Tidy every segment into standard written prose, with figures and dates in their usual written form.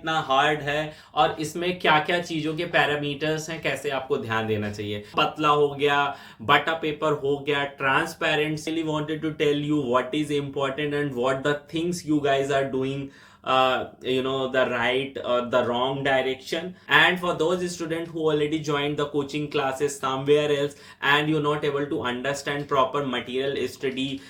इतना हार्ड है और इसमें क्या क्या चीजों के पैरामीटर्स हैं, कैसे आपको ध्यान देना चाहिए। पतला हो गया, बटा पेपर हो गया, transparently wanted to tell you what is important and what the things you guys are doing the right or the wrong direction. And for those students who already joined the coaching classes somewhere else and you're not able to understand proper material study,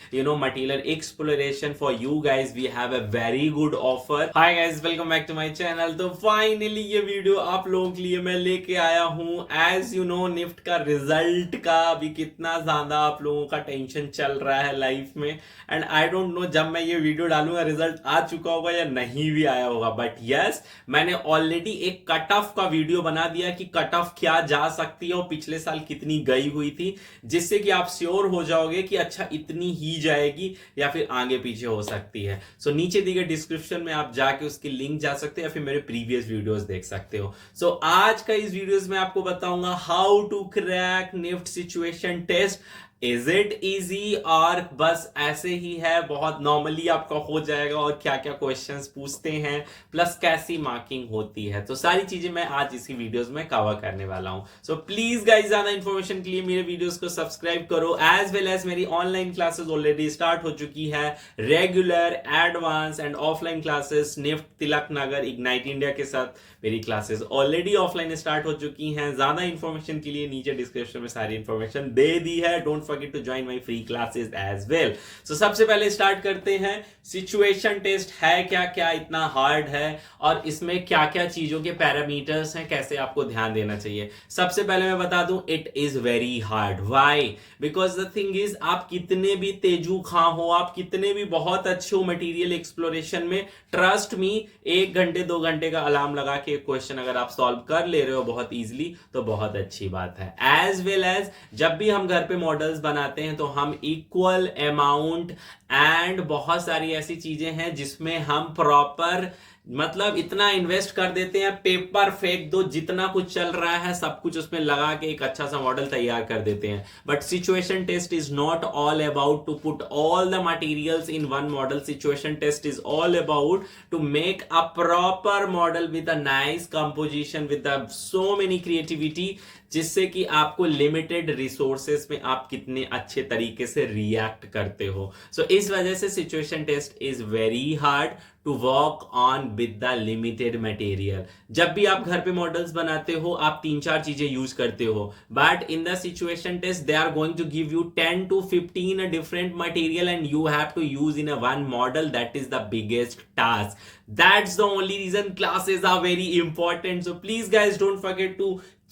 material exploration, for you guys we have a very good offer. Hi guys, welcome back to my channel. तो finally ये video आप लोगों के लिए मैं लेके आया हूँ। एज यू नो, निफ्ट का रिजल्ट का अभी कितना ज्यादा आप लोगों का टेंशन चल रहा है लाइफ में, एंड आई डोंट नो जब मैं ये वीडियो डालूंगा रिजल्ट आ चुका होगा या नहीं भी आया होगा, बट यस, मैंने ऑलरेडी एक कट ऑफ का वीडियो बना दिया कि कट ऑफ क्या जा सकती है और पिछले साल कितनी गई हुई थी, जिससे कि आप श्योर हो जाओगे कि अच्छा इतनी ही जाएगी या फिर आगे पीछे हो सकती है। सो नीचे दी गई डिस्क्रिप्शन में आप जाके उसकी लिंक जा सकते हैं या फिर मेरे प्रीवियस वीडियोस देख सकते हो। सो आज का इस वीडियोस में आपको बताऊंगा how to crack NIFT situation test. Is it easy और बस ऐसे ही है, बहुत नॉर्मली आपका हो जाएगा, और क्या क्या क्वेश्चंस पूछते हैं प्लस कैसी मार्किंग होती है, तो सारी चीजें मैं आज इसी वीडियोस में कवर करने वाला हूं। सो प्लीज गाइस, ज्यादा इंफॉर्मेशन के लिए मेरे वीडियोस को सब्सक्राइब करो। एज वेल एज मेरी ऑनलाइन क्लासेस ऑलरेडी स्टार्ट हो चुकी है, regular, advance and offline classes. NIFT Tilak Nagar ignite India के साथ मेरी क्लासेस ऑलरेडी ऑफलाइन स्टार्ट हो चुकी हैं। ज्यादा इंफॉर्मेशन के लिए नीचे डिस्क्रिप्शन में सारी इंफॉर्मेशन दे दी है। Don't forget to join my free classes as well. So सबसे पहले स्टार्ट करते हैं, सिचुएशन टेस्ट है क्या, क्या इतना हार्ड है और इसमें क्या क्या चीजों के पैरामीटर्स हैं, कैसे आपको ध्यान देना चाहिए। सबसे पहले मैं बता दूं, it is very hard. Why? Because the thing is, आप कितने भी तेजू खां हो, आप कितने भी बहुत अच्छे हो मटेरियल एक्सप्लोरेशन में, ट्रस्ट मी, 1 घंटे 2 घंटे का अलार्म लगा के एक क्वेश्चन अगर आप सॉल्व कर ले रहे हो बहुत इजीली तो बहुत अच्छी बात है। एज वेल एज जब भी हम घर पे मॉडल्स बनाते हैं तो हम इक्वल अमाउंट एंड बहुत सारी ऐसी चीजें हैं जिसमें हम प्रॉपर मतलब इतना इन्वेस्ट कर देते हैं, पेपर फेंक दो, जितना कुछ चल रहा है सब कुछ उसमें लगा के एक अच्छा सा मॉडल तैयार कर देते हैं। But situation test is not all about to put all the materials in one model. Situation test is all about to make a proper model with a nice composition, with so many creativity, जिससे कि आपको limited resources में आप कितने अच्छे तरीके से react करते हो। सो इस वजह से situation test is very hard to work on with the limited material. जब भी आप घर पे मॉडल्स बनाते हो आप 3-4 चीजें यूज करते हो, but in the situation test they are going to give you 10 to 15 different material and you have to use in a one model. That is the biggest task. That's the only reason classes are very important. So please guys don't forget to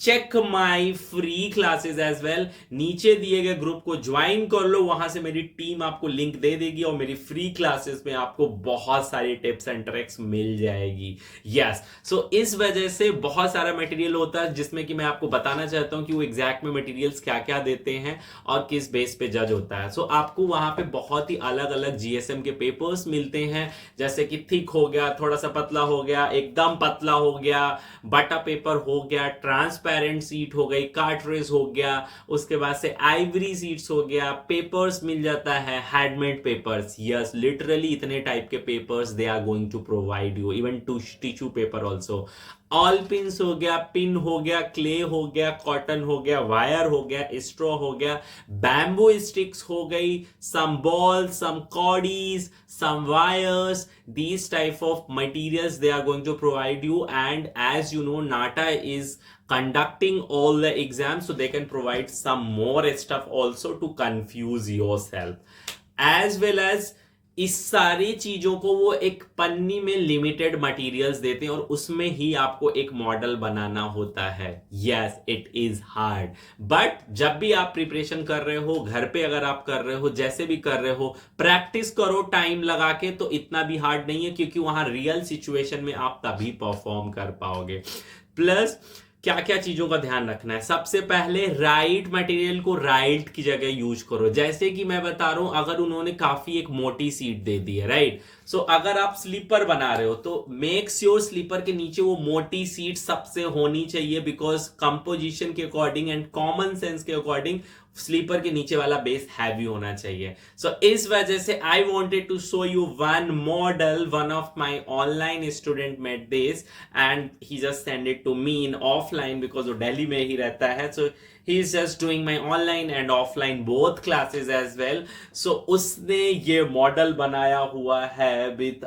check my free classes as well. नीचे दिए गए group को join कर लो, वहां से मेरी team आपको link दे देगी और मेरी फ्री क्लासेस में आपको बहुत सारी टिप्स एंड ट्रिक्स मिल जाएगी। यस, सो इस वजह से बहुत सारा मटेरियल होता है जिसमें कि मैं आपको बताना चाहता हूं कि वो एग्जैक्ट में मटेरियल्स क्या क्या देते हैं और किस बेस पे जज होता है। सो आपको वहां पे बहुत ही अलग अलग जीएसएम के पेपर्स मिलते हैं, जैसे कि थिक हो गया, थोड़ा सा पतला हो गया, एकदम पतला हो गया, बटा पेपर हो गया, ट्रांसपेरेंट सीट हो गई, कार्ट्रेज हो गया, उसके बाद से आइवरी सीट्स हो गया, पेपर्स मिल जाता है, हैंडमेड पेपर्स। यस, लिटरली इतने टाइप के papers they are going to provide you, even tissue paper also. All pins हो गया, पिन हो गया, क्ले हो गया, कॉटन हो गया, वायर हो गया, स्ट्रॉ हो गया, बैम्बू स्टिक्स हो गई, सम बॉल्स, सम कॉडीज, some wires, these type of materials they are going to provide you. And as you know, NATA is conducting all the exams, so they can provide some more stuff also to confuse yourself, as well as इस सारी चीजों को वो एक पन्नी में limited materials देते हैं और उसमें ही आपको एक मॉडल बनाना होता है। Yes, it is hard, but जब भी आप प्रिपरेशन कर रहे हो, घर पे अगर आप कर रहे हो, जैसे भी कर रहे हो, प्रैक्टिस करो टाइम लगा के, तो इतना भी हार्ड नहीं है, क्योंकि वहां रियल सिचुएशन में आप तभी परफॉर्म कर पाओगे। प्लस क्या क्या चीजों का ध्यान रखना है, सबसे पहले राइट मटेरियल को राइट की जगह यूज करो। जैसे कि मैं बता रहा हूं, अगर उन्होंने काफी एक मोटी सीट दे दी है, राइट, सो अगर आप स्लीपर बना रहे हो तो मेक श्योर स्लीपर के नीचे वो मोटी सीट सबसे होनी चाहिए, बिकॉज कंपोजिशन के अकॉर्डिंग एंड कॉमन सेंस के अकॉर्डिंग स्लीपर के नीचे वाला बेस हैवी होना चाहिए. सो इस वजह से I wanted to show you one model. One of my online student made this and he just send it to me in offline, because वो दिल्ली में ही रहता है. सो he is just doing my online and offline both classes as well. So उसने ये model बनाया हुआ है with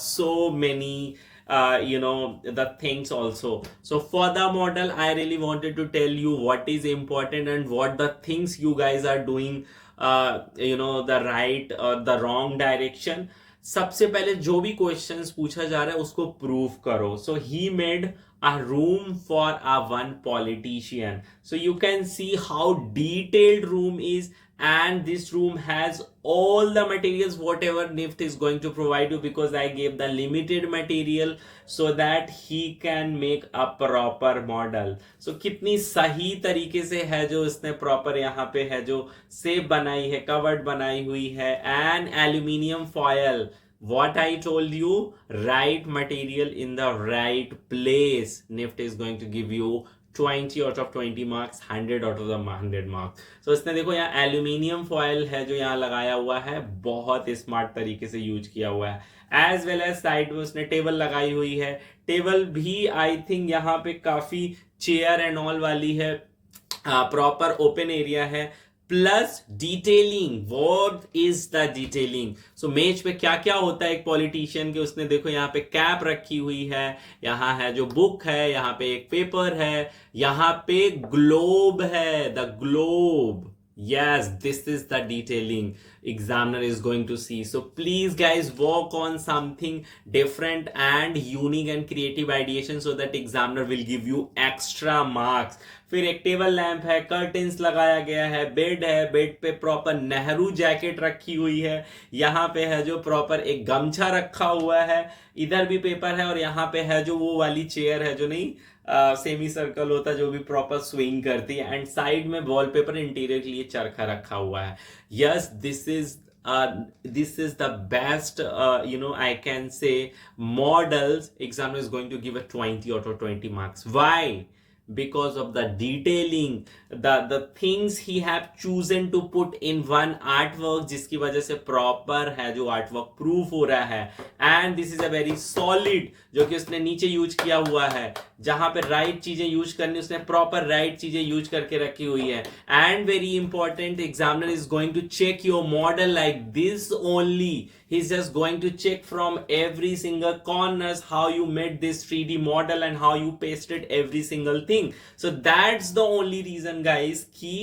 so many the things also. So for the model I really wanted to tell you what is important and what the things you guys are doing the right or the wrong direction. सबसे पहले जो भी questions पूछा जा रहा है उसको prove करो. So he made a room for a one politician. So you can see how detailed room is, and this room has all the materials whatever NIFT is going to provide you, because I gave the limited material so that he can make a proper model. So कितनी सही तरीके से है जो इसने proper यहाँ पे है जो सेप बनाई है, कवर्ड बनाई हुई है, and aluminium foil. What I told you, right material in the right place. NIFT is going to give you 20 out of 20 marks, 100 out of the 100 marks. So इसने देखो यहाँ एल्यूमिनियम फॉयल है जो यहाँ लगाया हुआ है, बहुत स्मार्ट तरीके से यूज किया हुआ है. एज वेल एज साइड में उसने टेबल लगाई हुई है. टेबल भी आई थिंक यहाँ पे काफी चेयर एंड ऑल वाली है, प्रॉपर ओपन एरिया है. Plus detailing. What is the detailing? So मेज पे क्या क्या होता है एक पॉलिटिशियन के, उसने देखो यहाँ पे कैप रखी हुई है, यहाँ है जो बुक है, यहाँ पे एक पेपर है, यहाँ पे ग्लोब है, the globe. Yes, this is the detailing examiner is going to see. So please guys work on something different and unique and creative ideation so that examiner will give you extra marks. फिर एक table lamp है, curtains लगाया गया है, bed है, bed पे proper Nehru jacket रखी हुई है, यहाँ पे है जो प्रॉपर एक गमछा रखा हुआ है, इधर भी पेपर है, और यहाँ पे है जो वो वाली चेयर है जो नहीं सेमी सर्कल होता जो भी प्रॉपर स्विंग करती है, एंड साइड में वॉलपेपर इंटीरियर के लिए चरखा रखा हुआ है. Yes, this is the best I can say models. Examiner is going to give a 20 out of 20 marks. Why? Because of the detailing, the things he have chosen to put in one artwork, जिसकी वजह से proper है जो artwork proof हो रहा है. And this is a very solid, जो कि उसने नीचे यूज किया हुआ है, जहां पे राइट चीजें यूज करनी उसने प्रॉपर राइट चीजें यूज करके रखी हुई है. And very important, examiner is going to check your model like this only. He's just going to check from every single corners how you made this 3D model and how you pasted every single thing. So that's the only reason guys कि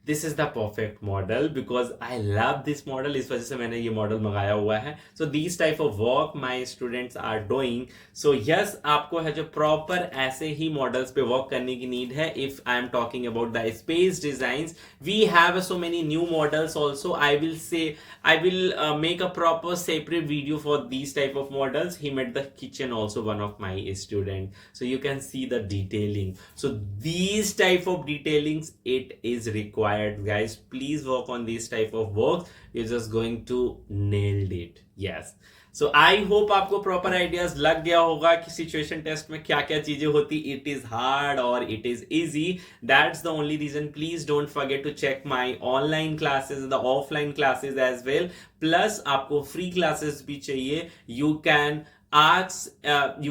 this is the perfect model, because I love this model. इस वजह से मैंने ये model मंगाया हुआ है. So these type of work my students are doing. So yes, आपको है जो प्रॉपर ऐसे ही मॉडल्स पे वर्क करने की नीड है. If I am talking about the space designs, we have so many new models also. I will make a proper separate video for these type of models. He made the kitchen also, one of my student. So you can see the detailing. So these type of detailings, it is required. Guys, please work on this type of work. You're just going to nailed it. Yes. So I hope आपको proper ideas लग गया होगा कि situation test में क्या क्या चीजें होती, it is hard or it is easy. That's the only reason. Please don't forget to check my online classes, the offline classes as well. Plus आपको free classes भी चाहिए. You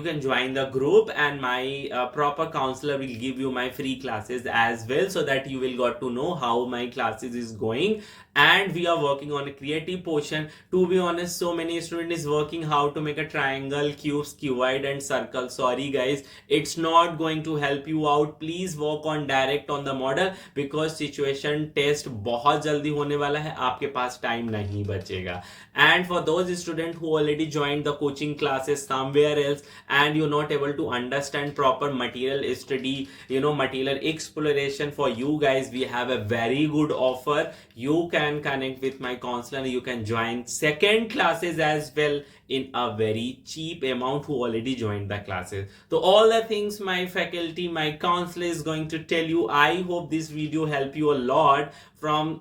can join the group, and my proper counselor will give you my free classes as well, so that you will got to know how my classes is going. And we are working on a creative portion. To be honest, so many students is working how to make a triangle, cubes, cuboid and circle. Sorry guys, it's not going to help you out. Please work on direct on the model, because situation test बहुत जल्दी होने वाला है, आपके पास time नहीं बचेगा. And for those students who already joined the coaching classes somewhere else and you're not able to understand proper material study, material exploration, for you guys we have a very good offer. You can connect with my counselor. You can join second classes as well in a very cheap amount who already joined the classes. So all the things my faculty, my counselor is going to tell you. I hope this video help you a lot from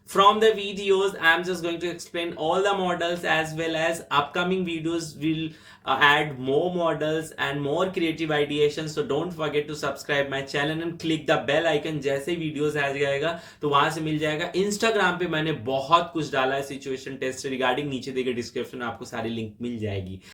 From the videos, I'm just going to explain all the models, as well as upcoming videos will add more models and more creative ideation. So don't forget to subscribe my channel and click the bell icon. जैसे videos आ जाएगा तो वहां से मिल जाएगा. Instagram पे मैंने बहुत कुछ डाला है सिचुएशन टेस्ट रिगार्डिंग, नीचे देखे डिस्क्रिप्शन में आपको सारी लिंक मिल जाएगी.